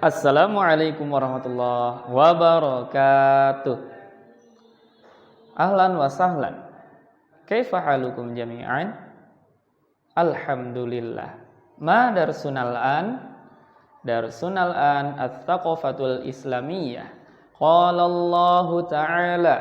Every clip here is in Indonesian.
Assalamualaikum warahmatullahi wabarakatuh. Ahlan wa sahlan. Kaifa halukum jami'an? Alhamdulillah. Ma darsunal an? Darsunal an at-thaqafatul islamiyah. Qala Allah ta'ala,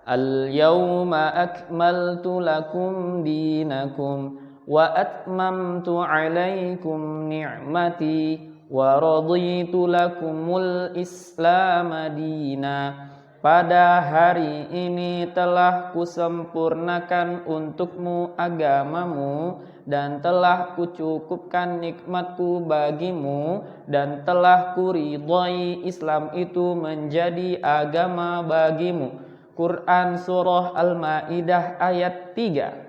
al-yawma akmaltu lakum dinakum wa atmamtu 'alaikum ni'mati wa raditu lakumul Islam madina. Pada hari ini telah kusempurnakan untukmu agamamu dan telah kucukupkan nikmatku bagimu dan telah kuridhai Islam itu menjadi agama bagimu. Quran Surah Al-Maidah ayat 3.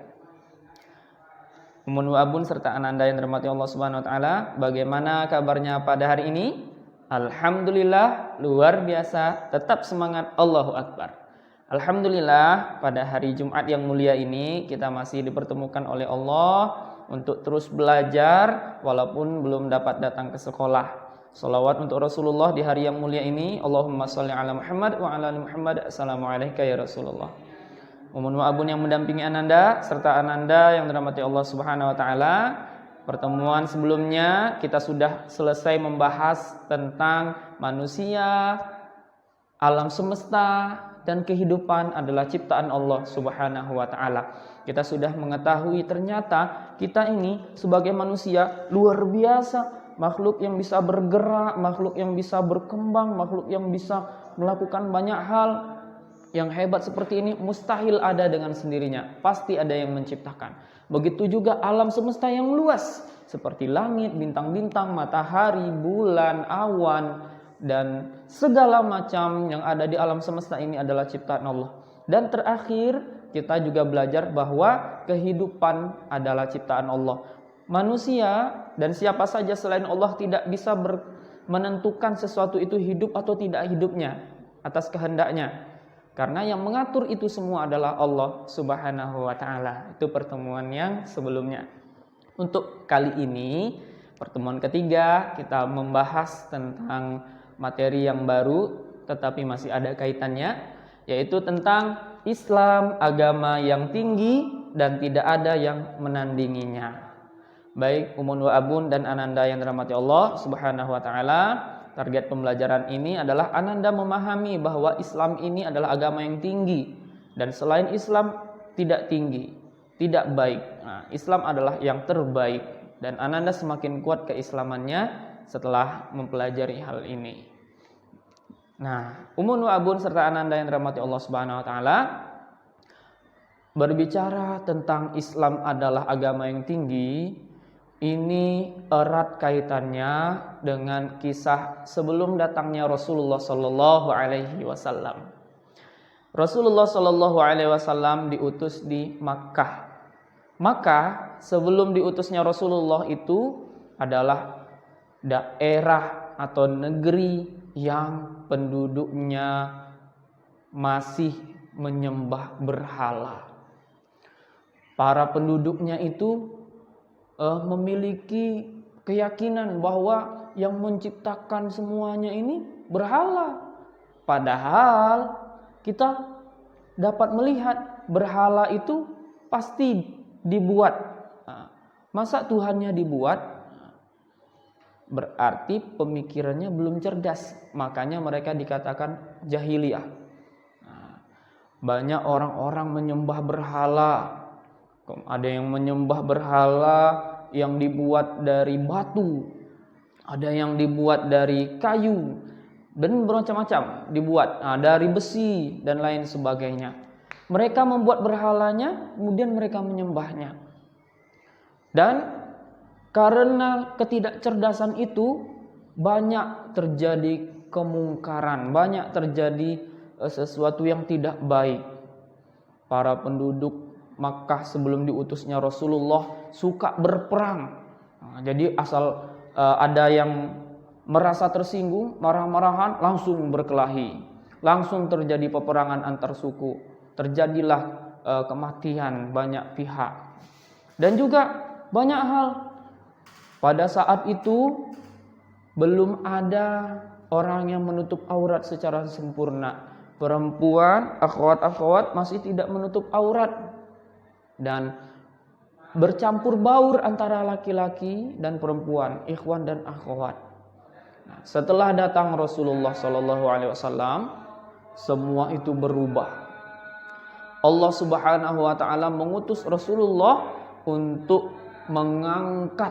Umun wa abun serta ananda yang dirahmati Allah Subhanahu wa taala, bagaimana kabarnya pada hari ini? Alhamdulillah, luar biasa, tetap semangat, Allahu Akbar. Alhamdulillah, pada hari Jumat yang mulia ini kita masih dipertemukan oleh Allah untuk terus belajar walaupun belum dapat datang ke sekolah. Shalawat untuk Rasulullah di hari yang mulia ini. Allahumma sholli ala Muhammad wa ala ali Muhammad. Assalamualaikum ya Rasulullah. Umun wa abun yang mendampingi ananda serta ananda yang dirahmati Allah Subhanahu wa taala. Pertemuan sebelumnya kita sudah selesai membahas tentang manusia, alam semesta dan kehidupan adalah ciptaan Allah Subhanahu wa taala. Kita sudah mengetahui ternyata kita ini sebagai manusia luar biasa, makhluk yang bisa bergerak, makhluk yang bisa berkembang, makhluk yang bisa melakukan banyak hal. Yang hebat seperti ini mustahil ada dengan sendirinya. Pasti ada yang menciptakan. Begitu juga alam semesta yang luas. Seperti langit, bintang-bintang, matahari, bulan, awan. Dan segala macam yang ada di alam semesta ini adalah ciptaan Allah. Dan terakhir kita juga belajar bahwa kehidupan adalah ciptaan Allah. Manusia dan siapa saja selain Allah tidak bisa menentukan sesuatu itu hidup atau tidak hidupnya atas kehendaknya. Karena yang mengatur itu semua adalah Allah Subhanahu wa taala. Itu pertemuan yang sebelumnya. Untuk kali ini, pertemuan ketiga, kita membahas tentang materi yang baru tetapi masih ada kaitannya, yaitu tentang Islam, agama yang tinggi dan tidak ada yang menandinginya. Baik umun wa abun dan ananda yang dirahmati Allah Subhanahu wa taala, target pembelajaran ini adalah ananda memahami bahwa Islam ini adalah agama yang tinggi dan selain Islam tidak tinggi, tidak baik. Nah, Islam adalah yang terbaik dan ananda semakin kuat keislamannya setelah mempelajari hal ini. Nah, umun wa abun serta ananda yang dirahmati Allah Subhanahu wa taala, berbicara tentang Islam adalah agama yang tinggi. Ini erat kaitannya dengan kisah sebelum datangnya Rasulullah Sallallahu Alaihi Wasallam. Rasulullah Sallallahu Alaihi Wasallam diutus di Makkah. Maka sebelum diutusnya Rasulullah itu adalah daerah atau negeri yang penduduknya masih menyembah berhala. Para penduduknya itu memiliki keyakinan bahwa yang menciptakan semuanya ini berhala. Padahal kita dapat melihat berhala itu pasti dibuat. Masa Tuhannya dibuat? Berarti pemikirannya belum cerdas. Makanya mereka dikatakan jahiliyah. Banyak orang-orang menyembah berhala. Ada yang menyembah berhala yang dibuat dari batu, ada yang dibuat dari kayu, dan bermacam-macam dibuat dari besi dan lain sebagainya. Mereka membuat berhalanya, kemudian mereka menyembahnya. Dan karena ketidakcerdasan itu banyak terjadi kemungkaran, banyak terjadi sesuatu yang tidak baik. Para penduduk Makkah sebelum diutusnya Rasulullah suka berperang. Jadi asal ada yang merasa tersinggung, marah-marahan, langsung berkelahi. Langsung terjadi peperangan antar suku. Terjadilah kematian banyak pihak. Dan juga banyak hal. Pada saat itu belum ada orang yang menutup aurat secara sempurna. Perempuan, akhwat-akhwat masih tidak menutup aurat dan bercampur baur antara laki-laki dan perempuan, ikhwan dan akhwat. Nah, setelah datang Rasulullah SAW, semua itu berubah. Allah Subhanahu wa taala mengutus Rasulullah untuk mengangkat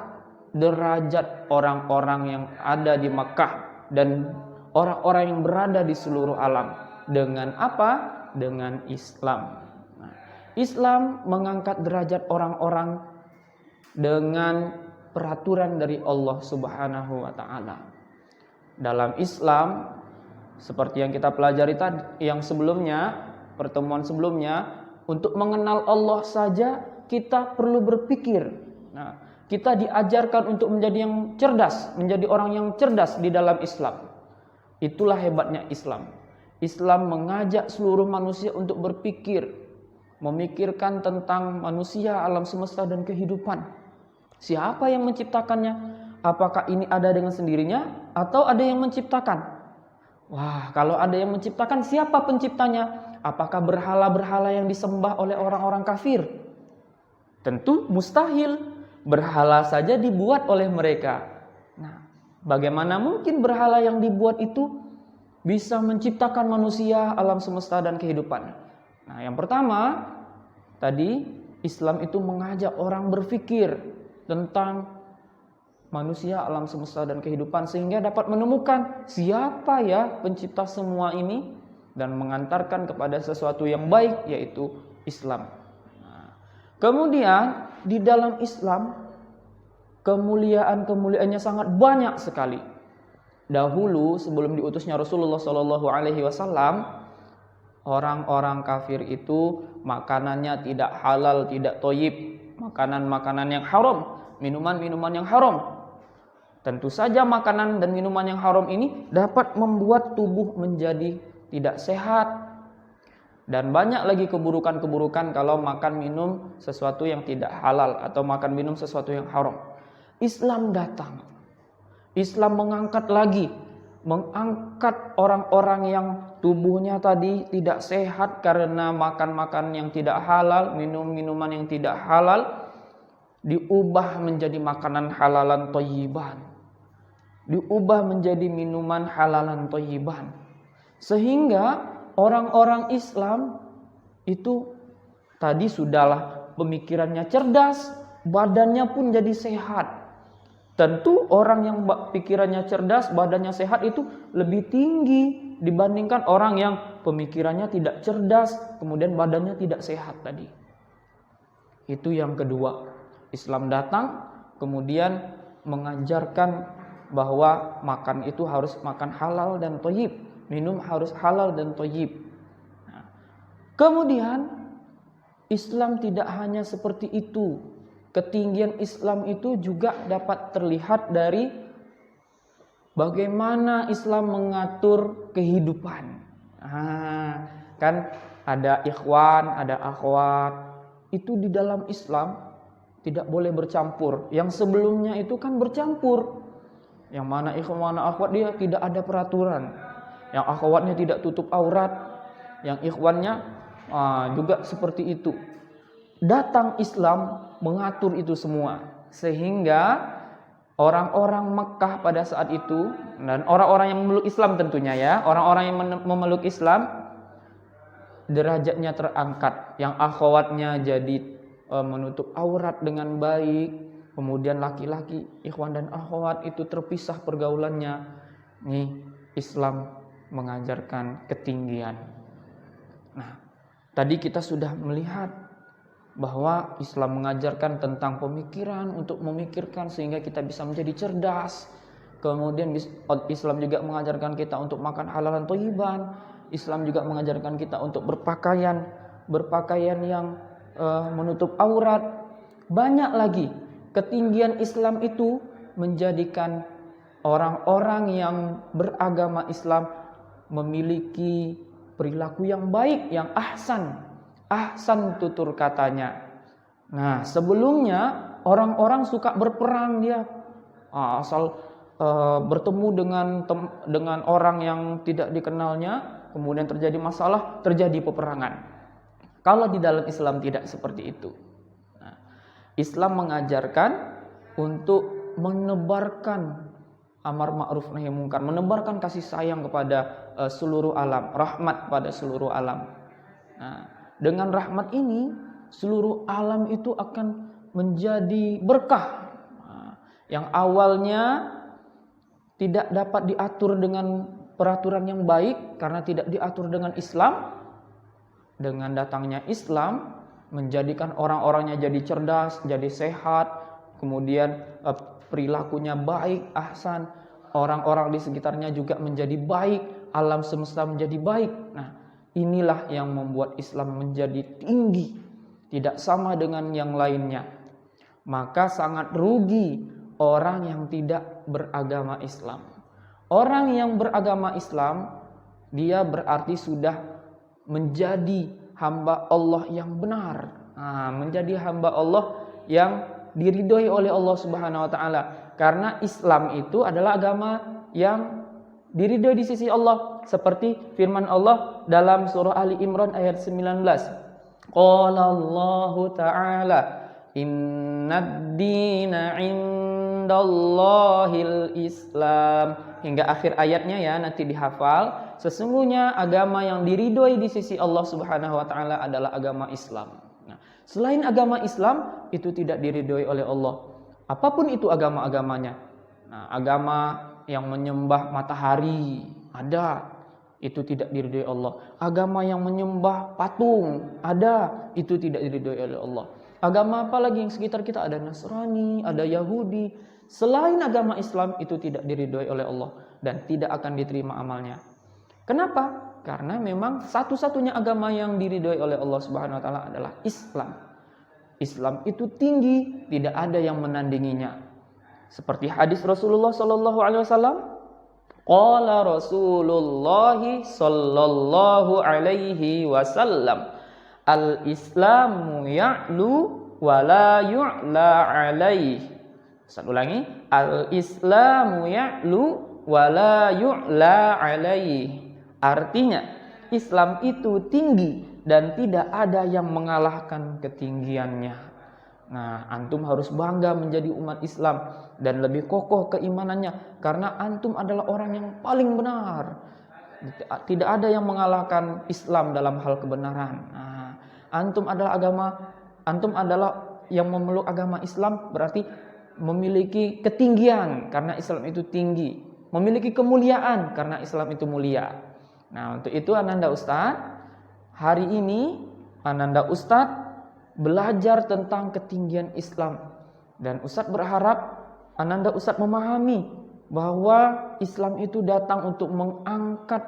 derajat orang-orang yang ada di Makkah dan orang-orang yang berada di seluruh alam. Dengan apa? Dengan Islam. Nah, Islam mengangkat derajat orang-orang dengan peraturan dari Allah Subhanahu wa taala. Dalam Islam, seperti yang kita pelajari tadi, yang sebelumnya, pertemuan sebelumnya, untuk mengenal Allah saja kita perlu berpikir. Nah, kita diajarkan untuk menjadi yang cerdas, menjadi orang yang cerdas di dalam Islam. Itulah hebatnya Islam. Islam mengajak seluruh manusia untuk berpikir, memikirkan tentang manusia, alam semesta dan kehidupan. Siapa yang menciptakannya? Apakah ini ada dengan sendirinya atau ada yang menciptakan? Wah, kalau ada yang menciptakan, siapa penciptanya? Apakah berhala-berhala yang disembah oleh orang-orang kafir? Tentu mustahil. Berhala saja dibuat oleh mereka. Nah, bagaimana mungkin berhala yang dibuat itu bisa menciptakan manusia, alam semesta dan kehidupan? Nah, yang pertama, tadi Islam itu mengajak orang berpikir tentang manusia, alam semesta dan kehidupan sehingga dapat menemukan siapa ya pencipta semua ini dan mengantarkan kepada sesuatu yang baik, yaitu Islam. Nah, kemudian di dalam Islam kemuliaan-kemuliaannya sangat banyak sekali. Dahulu sebelum diutusnya Rasulullah SAW, orang-orang kafir itu makanannya tidak halal, tidak thayyib, makanan-makanan yang haram, minuman-minuman yang haram. Tentu saja makanan dan minuman yang haram ini dapat membuat tubuh menjadi tidak sehat. Dan banyak lagi keburukan-keburukan kalau makan minum sesuatu yang tidak halal atau makan minum sesuatu yang haram. Islam datang. Islam mengangkat orang-orang yang tubuhnya tadi tidak sehat karena makan-makan yang tidak halal, minum-minuman yang tidak halal, diubah menjadi makanan halalan thayyiban, diubah menjadi minuman halalan thayyiban. Sehingga orang-orang Islam itu tadi sudahlah pemikirannya cerdas, badannya pun jadi sehat. Tentu orang yang pikirannya cerdas, badannya sehat itu lebih tinggi dibandingkan orang yang pemikirannya tidak cerdas, kemudian badannya tidak sehat tadi. Itu yang kedua. Islam datang, kemudian mengajarkan bahwa makan itu harus makan halal dan thayyib, minum harus halal dan thayyib. Nah, kemudian Islam tidak hanya seperti itu. Ketinggian Islam itu juga dapat terlihat dari bagaimana Islam mengatur kehidupan. Kan ada ikhwan, ada akhwat. Itu di dalam Islam tidak boleh bercampur. Yang sebelumnya itu kan bercampur. Yang mana ikhwan, mana akhwat dia tidak ada peraturan. Yang akhwatnya tidak tutup aurat. Yang ikhwannya juga seperti itu. Datang Islam mengatur itu semua. Sehingga orang-orang Mekah pada saat itu, dan orang-orang yang memeluk Islam tentunya ya, orang-orang yang memeluk Islam, derajatnya terangkat. Yang akhwatnya jadi menutup aurat dengan baik. Kemudian laki-laki, ikhwan dan akhwat itu terpisah pergaulannya. Nih, Islam mengajarkan ketinggian. Nah, tadi kita sudah melihat bahwa Islam mengajarkan tentang pemikiran untuk memikirkan sehingga kita bisa menjadi cerdas. Kemudian Islam juga mengajarkan kita untuk makan halal dan thayyiban. Islam juga mengajarkan kita untuk berpakaian yang menutup aurat. Banyak lagi. Ketinggian Islam itu menjadikan orang-orang yang beragama Islam memiliki perilaku yang baik, yang ahsan. Ahsan tutur katanya. Nah, sebelumnya orang-orang suka berperang dia. Asal bertemu dengan orang yang tidak dikenalnya, kemudian terjadi masalah, terjadi peperangan. Kalau di dalam Islam tidak seperti itu. Nah, Islam mengajarkan untuk menebarkan amar ma'ruf nahi munkar, menebarkan kasih sayang kepada seluruh alam, rahmat pada seluruh alam. Nah, dengan rahmat ini seluruh alam itu akan menjadi berkah. Nah, yang awalnya tidak dapat diatur dengan peraturan yang baik karena tidak diatur dengan Islam. Dengan datangnya Islam menjadikan orang-orangnya jadi cerdas, jadi sehat, kemudian perilakunya baik, ahsan, orang-orang di sekitarnya juga menjadi baik, alam semesta menjadi baik. Nah, inilah yang membuat Islam menjadi tinggi, tidak sama dengan yang lainnya. Maka sangat rugi orang yang tidak beragama Islam. Orang yang beragama Islam, dia berarti sudah menjadi hamba Allah yang benar. Nah, menjadi hamba Allah yang diridhoi oleh Allah Subhanahu wa taala. Karena Islam itu adalah agama yang diridhoi di sisi Allah, seperti firman Allah dalam surah Ali Imran ayat 19. Qala Allahu ta'ala, "Innad dina 'indallahil Islam." Hingga akhir ayatnya ya, nanti dihafal. Sesungguhnya agama yang diridhoi di sisi Allah Subhanahu wa taala adalah agama Islam. Nah, selain agama Islam itu tidak diridhoi oleh Allah. Apapun itu agama-agamanya. Nah, agama yang menyembah matahari ada, itu tidak diridhoi Allah. Agama yang menyembah patung ada, itu tidak diridhoi oleh Allah. Agama apa lagi yang sekitar kita? Ada Nasrani, ada Yahudi. Selain agama Islam itu tidak diridhoi oleh Allah dan tidak akan diterima amalnya. Kenapa? Karena memang satu-satunya agama yang diridhoi oleh Allah Subhanahu wa taala adalah Islam. Islam itu tinggi, tidak ada yang menandinginya. Seperti hadis Rasulullah sallallahu alaihi wasallam, qala Rasulullah sallallahu alaihi wasallam, al-Islamu ya'lu wa la yu'la alaihi. Ustaz ulangi, al-Islamu ya'lu wa la yu'la alaihi. Artinya, Islam itu tinggi dan tidak ada yang mengalahkan ketinggiannya. Nah, antum harus bangga menjadi umat Islam dan lebih kokoh keimanannya karena antum adalah orang yang paling benar. Tidak ada yang mengalahkan Islam dalam hal kebenaran. Nah, antum adalah yang memeluk agama Islam, berarti memiliki ketinggian karena Islam itu tinggi, memiliki kemuliaan karena Islam itu mulia. Nah, untuk itu Ananda Ustadz, hari ini Ananda Ustadz belajar tentang ketinggian Islam. Dan Ustadz berharap Ananda Ustadz memahami bahwa Islam itu datang untuk mengangkat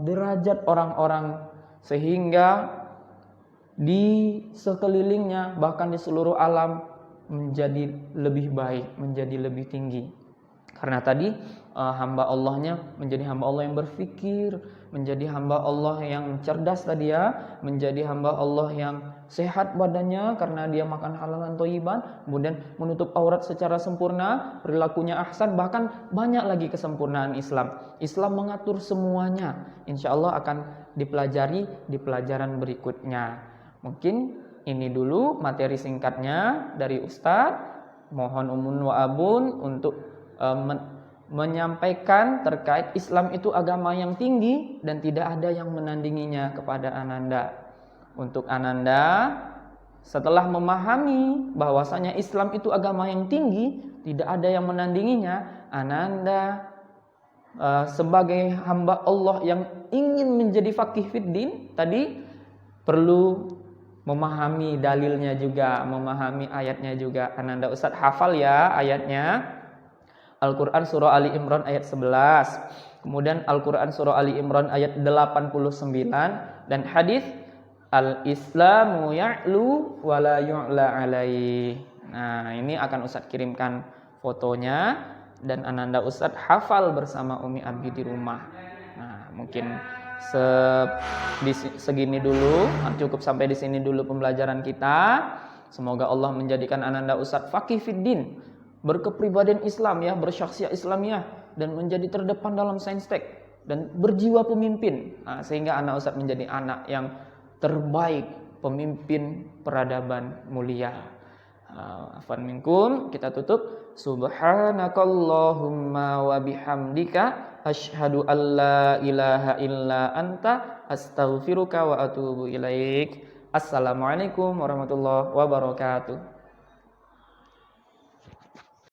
derajat orang-orang sehingga di sekelilingnya bahkan di seluruh alam menjadi lebih baik, menjadi lebih tinggi. Karena tadi hamba Allahnya menjadi hamba Allah yang berfikir, menjadi hamba Allah yang cerdas tadi ya, menjadi hamba Allah yang sehat badannya karena dia makan halal dan thayyiban, kemudian menutup aurat secara sempurna, perilakunya ahsan, bahkan banyak lagi kesempurnaan Islam. Islam mengatur semuanya. Insya Allah akan dipelajari di pelajaran berikutnya. Mungkin ini dulu materi singkatnya dari Ustadz. Mohon umun wa abun untuk menyampaikan terkait Islam itu agama yang tinggi dan tidak ada yang menandinginya kepada Ananda. Untuk Ananda, setelah memahami bahwasanya Islam itu agama yang tinggi, tidak ada yang menandinginya, Ananda sebagai hamba Allah yang ingin menjadi faqih fiddin tadi perlu memahami dalilnya juga, memahami ayatnya juga. Ananda Ustadz hafal ya ayatnya. Al-Quran surah Ali Imran ayat 11. Kemudian Al-Quran surah Ali Imran ayat 89. Dan hadis Al-Islamu ya'lu wa la yu'la alaih. Nah, ini akan Ustadz kirimkan fotonya. Dan Ananda Ustadz hafal bersama Umi Abi di rumah. Nah, mungkin segini dulu, cukup sampai di sini dulu pembelajaran kita. Semoga Allah menjadikan Ananda Ustadz faqih fiddin, berkepribadian Islam ya, bersyakhsiah Islamiyah dan menjadi terdepan dalam saintek dan berjiwa pemimpin. Nah, sehingga anak Ustadz menjadi anak yang terbaik, pemimpin peradaban mulia. Afwan minkum, kita tutup. Subhanakallahumma wa bihamdika asyhadu an la ilaha illa anta astaghfiruka wa atubu ilaik. Assalamualaikum warahmatullahi wabarakatuh.